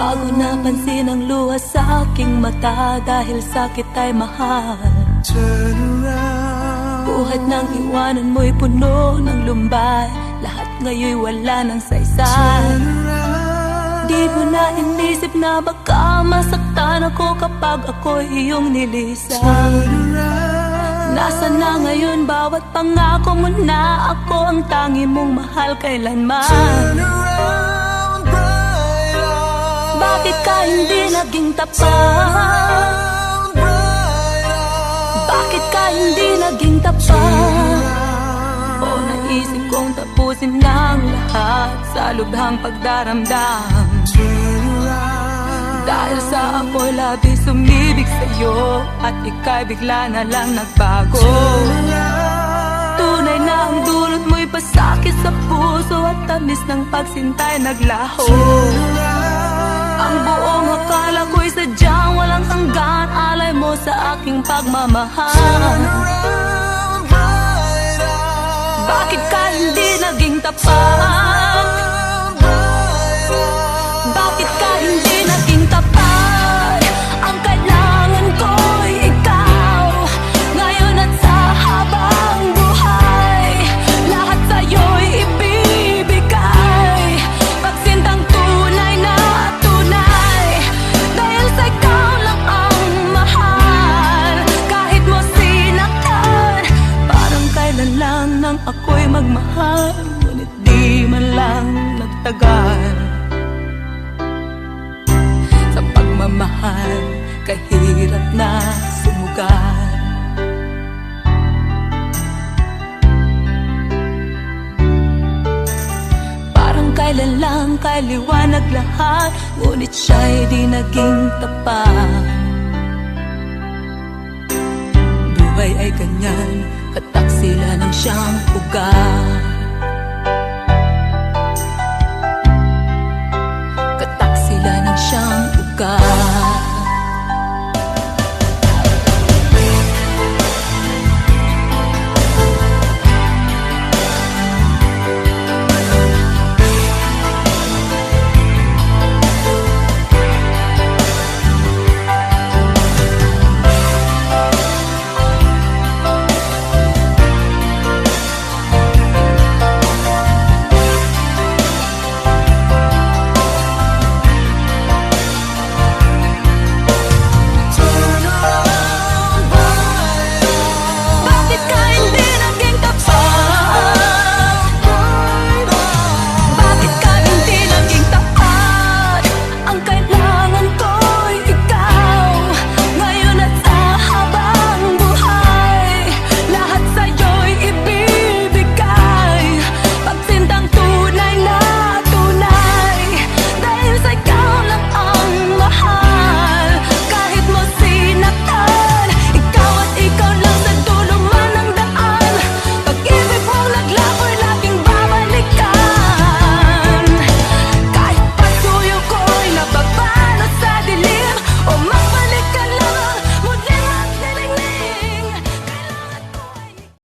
Bago napansin ang luha sa aking mata, dahil sakit ay mahal. Buhat ng iwanan mo'y puno ng lumbay, lahat ngayon'y wala ng saysay. Di mo na inisip na baka masaktan ako kapag ako'y iyong nilisan. Nasaan na ngayon bawat pangako mo na ako ang tangi mong mahal kailanman? Bakit ka hindi naging tapat? Bakit ka hindi naging tapat? O naisip kong tapusin ng lahat sa lubhang pagdaramdam. Dahil sa ako'y labis umibig sa'yo at ika'y bigla na lang nagbago. Tunay na ang dulot mo'y pasakit sa puso at tamis ng pagsintay naglaho. Ang buong akala ko'y sadyang walang hanggan, alay mo sa aking pagmamahal. Bakit ka hindi naging tapat? Bakit ka hindi naging tapat? Ang kailangan ko'y ikaw, ngayon at sa habang buhay. Lahat sa'yo'y ibibigay, pagsintang tunay na tunay. Dahil sa ikaw lang ang mahal, kahit mo sinaktan. Parang kailan lang nang ako'y magmahal, ngunit di man lang nagtagal. Mahal, kahirap na sumugal. Parang kailan lang kaliwanag lahat, ngunit siya'y di naging tapat. Buhay ay ganyan, kataksila ng siyang ugat.